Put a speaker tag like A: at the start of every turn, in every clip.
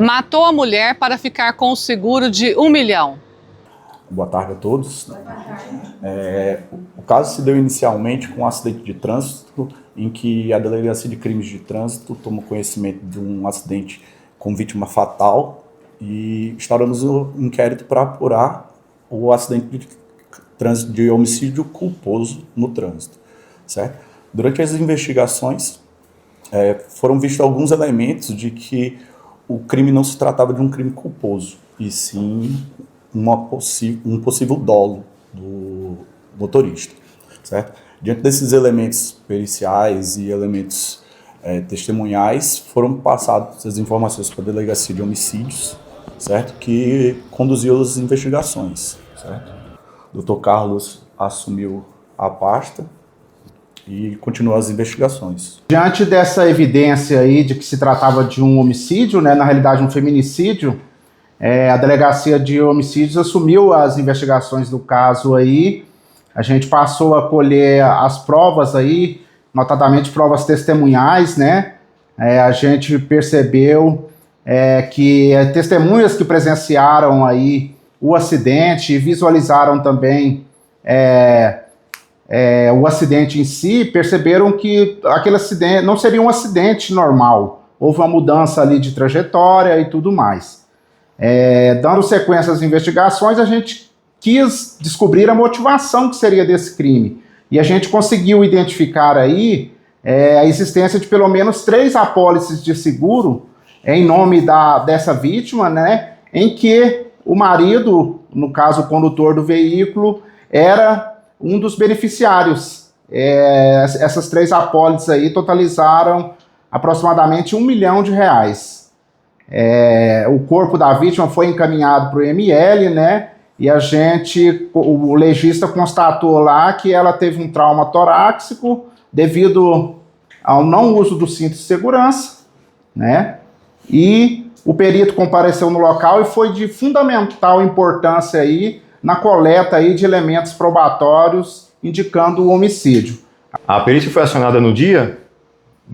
A: Matou a mulher para ficar com o seguro de R$1 milhão.
B: Boa tarde a todos. O caso se deu inicialmente com um acidente de trânsito, em que a Delegacia de Crimes de Trânsito tomou conhecimento de um acidente com vítima fatal e instauramos um inquérito para apurar o acidente de trânsito de homicídio culposo no trânsito, certo? Durante as investigações, foram vistos alguns elementos de que o crime não se tratava de um crime culposo, e sim um possível dolo do motorista, certo? Diante desses elementos periciais e elementos testemunhais, foram passadas as informações para a Delegacia de Homicídios, certo? Que conduziu as investigações, certo? O Dr. Carlos assumiu a pasta e continuou as investigações.
C: Diante dessa evidência aí de que se tratava de um homicídio, né, na realidade um feminicídio, a Delegacia de Homicídios assumiu as investigações do caso aí. A gente passou a colher as provas aí, notadamente provas testemunhais, né? A gente percebeu que testemunhas que presenciaram aí o acidente e visualizaram também o acidente em si, perceberam que aquele acidente não seria um acidente normal. Houve uma mudança ali de trajetória e tudo mais. Dando sequência às investigações, a gente quis descobrir a motivação que seria desse crime. E a gente conseguiu identificar aí a existência de pelo menos 3 apólices de seguro em nome dessa vítima, né, em que o marido, no caso o condutor do veículo, era um dos beneficiários. Essas 3 apólices aí totalizaram aproximadamente R$1 milhão. O corpo da vítima foi encaminhado para o ML, né? E o legista constatou lá que ela teve um trauma torácico devido ao não uso do cinto de segurança, né? E o perito compareceu no local e foi de fundamental importância aí na coleta aí de elementos probatórios indicando o homicídio.
D: A perícia foi acionada no dia,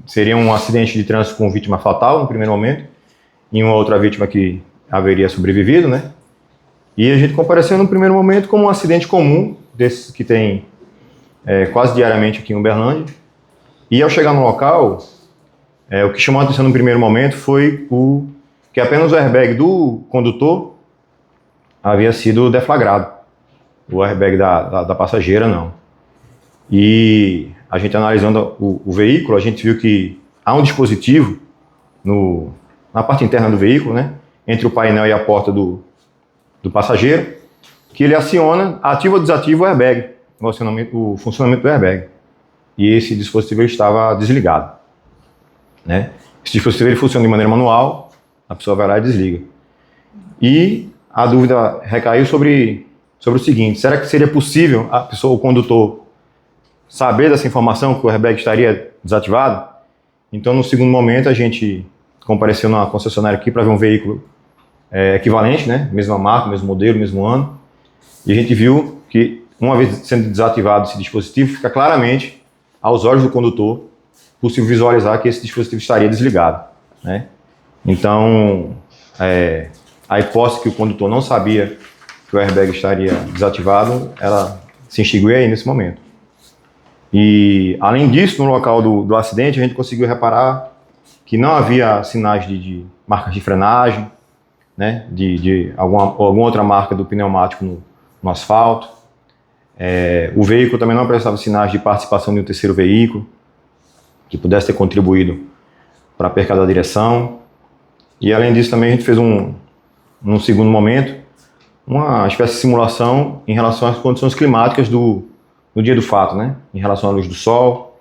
D: seria um acidente de trânsito com vítima fatal no primeiro momento, e uma outra vítima que haveria sobrevivido, né? E a gente compareceu no primeiro momento como um acidente comum, desses que tem quase diariamente aqui em Uberlândia. E ao chegar no local, o que chamou a atenção no primeiro momento foi que apenas o airbag do condutor havia sido deflagrado. O airbag da passageira não. E a gente analisando o veículo, a gente viu que há um dispositivo na parte interna do veículo, né, entre o painel e a porta do passageiro, que ele aciona, ativa ou desativa o airbag, o funcionamento do airbag. E esse dispositivo estava desligado, né? Esse dispositivo ele funciona de maneira manual, a pessoa vai lá e desliga. E a dúvida recaiu sobre o seguinte: será que seria possível o condutor, saber dessa informação que o airbag estaria desativado? Então, no segundo momento, a gente compareceu na concessionária aqui para ver um veículo equivalente, né? Mesma marca, mesmo modelo, mesmo ano. E a gente viu que, uma vez sendo desativado esse dispositivo, fica claramente, aos olhos do condutor, possível visualizar que esse dispositivo estaria desligado, né? Então, a hipótese que o condutor não sabia que o airbag estaria desativado, ela se extinguiu aí nesse momento. E, além disso, no local do acidente, a gente conseguiu reparar que não havia sinais de marcas de frenagem, né, de alguma outra marca do pneumático no asfalto. O veículo também não apresentava sinais de participação de um terceiro veículo que pudesse ter contribuído para a perca da direção. E, além disso, também a gente fez num segundo momento, uma espécie de simulação em relação às condições climáticas no dia do fato, né? Em relação à luz do sol,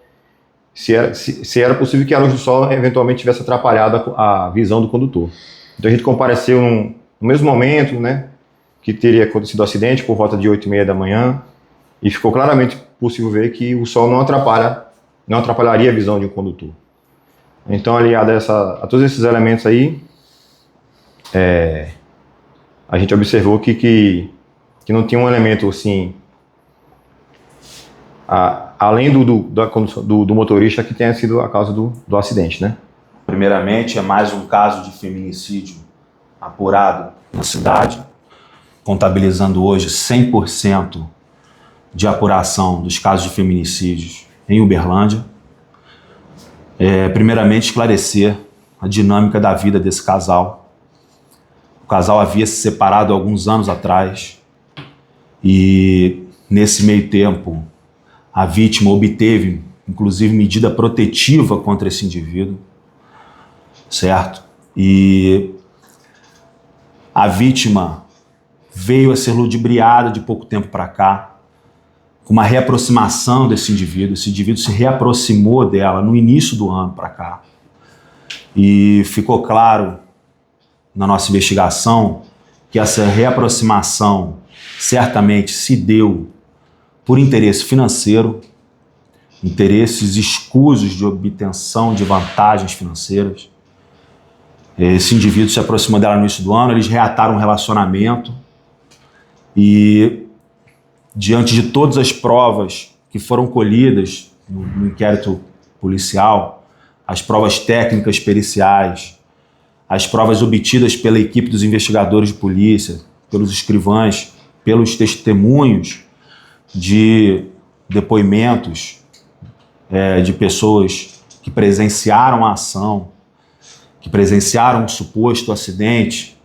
D: se era possível que a luz do sol eventualmente tivesse atrapalhado a visão do condutor. Então a gente compareceu no mesmo momento, né, que teria acontecido o acidente, por volta de 8h30 da manhã, e ficou claramente possível ver que o sol não atrapalharia a visão de um condutor. Então, aliado a todos esses elementos aí, a gente observou que não tinha um elemento assim, além do motorista, que tenha sido a causa do acidente, né?
E: Primeiramente, é mais um caso de feminicídio apurado na cidade, contabilizando hoje 100% de apuração dos casos de feminicídios em Uberlândia. Primeiramente, esclarecer a dinâmica da vida desse casal. O casal havia se separado há alguns anos atrás e, nesse meio tempo, a vítima obteve, inclusive, medida protetiva contra esse indivíduo, certo? E a vítima veio a ser ludibriada de pouco tempo para cá, com uma reaproximação desse indivíduo. Esse indivíduo se reaproximou dela no início do ano para cá. E ficou claro na nossa investigação que essa reaproximação certamente se deu por interesse financeiro, interesses escusos de obtenção de vantagens financeiras. Esse indivíduo se aproximou dela no início do ano, eles reataram um relacionamento e, diante de todas as provas que foram colhidas no inquérito policial, as provas técnicas periciais, as provas obtidas pela equipe dos investigadores de polícia, pelos escrivães, pelos testemunhos de depoimentos de pessoas que presenciaram a ação, que presenciaram um suposto acidente,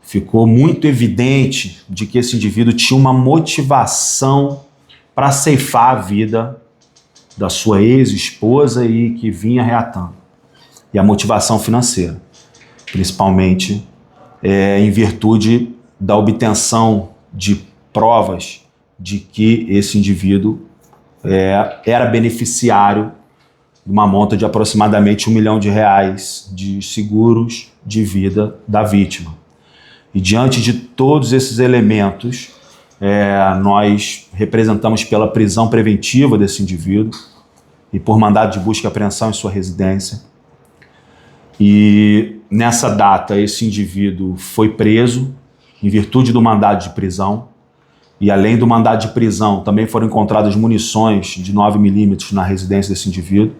E: ficou muito evidente de que esse indivíduo tinha uma motivação para ceifar a vida da sua ex-esposa e que vinha reatando. E a motivação financeira, principalmente em virtude da obtenção de provas de que esse indivíduo era beneficiário de uma monta de aproximadamente R$1 milhão de seguros de vida da vítima. E diante de todos esses elementos, nós representamos pela prisão preventiva desse indivíduo e por mandado de busca e apreensão em sua residência. E nessa data, esse indivíduo foi preso em virtude do mandado de prisão. E além do mandado de prisão, também foram encontradas munições de 9mm na residência desse indivíduo.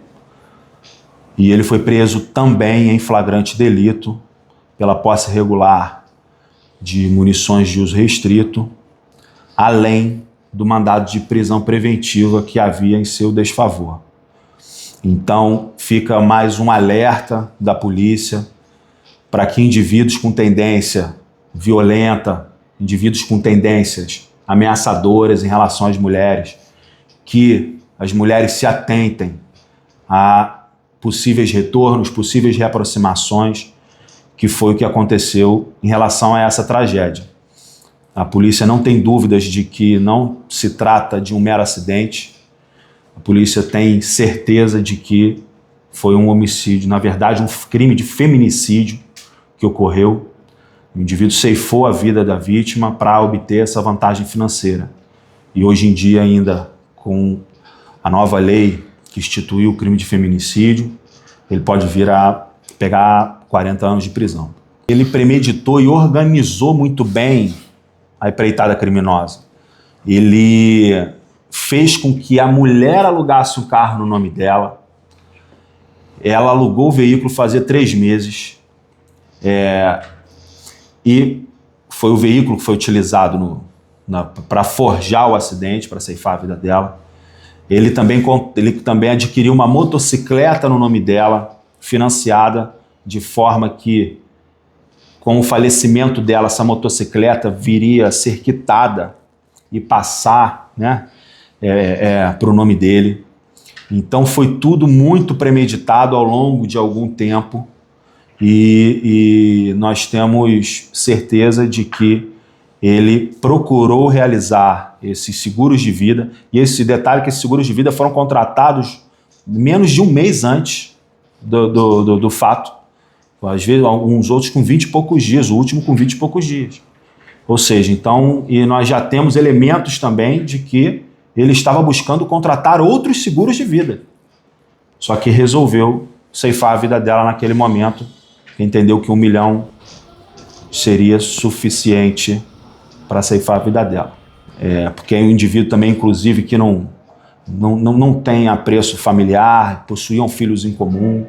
E: E ele foi preso também em flagrante delito pela posse irregular de munições de uso restrito, além do mandado de prisão preventiva que havia em seu desfavor. Então, fica mais um alerta da polícia para que indivíduos com tendência violenta, indivíduos com tendências ameaçadoras em relação às mulheres, que as mulheres se atentem a possíveis retornos, possíveis reaproximações, que foi o que aconteceu em relação a essa tragédia. A polícia não tem dúvidas de que não se trata de um mero acidente. A polícia tem certeza de que foi um homicídio, na verdade, um crime de feminicídio que ocorreu. O indivíduo ceifou a vida da vítima para obter essa vantagem financeira. E hoje em dia, ainda com a nova lei que instituiu o crime de feminicídio, ele pode vir a pegar 40 anos de prisão. Ele premeditou e organizou muito bem a empreitada criminosa. Ele fez com que a mulher alugasse um carro no nome dela. Ela alugou o veículo fazia 3 meses. E foi o veículo que foi utilizado para forjar o acidente, para ceifar a vida dela. Ele também adquiriu uma motocicleta no nome dela, financiada, de forma que, com o falecimento dela, essa motocicleta viria a ser quitada e passar, né, para o nome dele. Então foi tudo muito premeditado ao longo de algum tempo e nós temos certeza de que ele procurou realizar esses seguros de vida, e esse detalhe que esses seguros de vida foram contratados menos de um mês antes do fato. Às vezes, alguns outros com 20 e poucos dias, o último com 20 e poucos dias. Ou seja, então, e nós já temos elementos também de que ele estava buscando contratar outros seguros de vida. Só que resolveu ceifar a vida dela naquele momento, entendeu que 1 milhão seria suficiente para ceifar a vida dela. Porque é um indivíduo também, inclusive, que não tem apreço familiar, possuíam filhos em comum.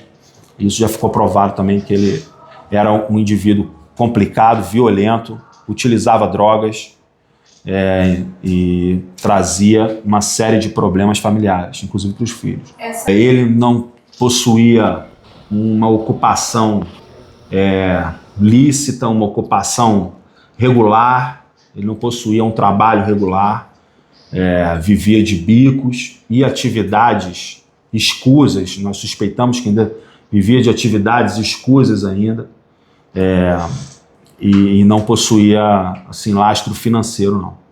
E: Isso já ficou provado também que ele era um indivíduo complicado, violento, utilizava drogas e trazia uma série de problemas familiares, inclusive para os filhos. Ele não possuía uma ocupação lícita, uma ocupação regular, ele não possuía um trabalho regular, vivia de bicos e atividades escusas. Nós suspeitamos que ainda vivia de atividades escusas ainda, e não possuía assim, lastro financeiro, não.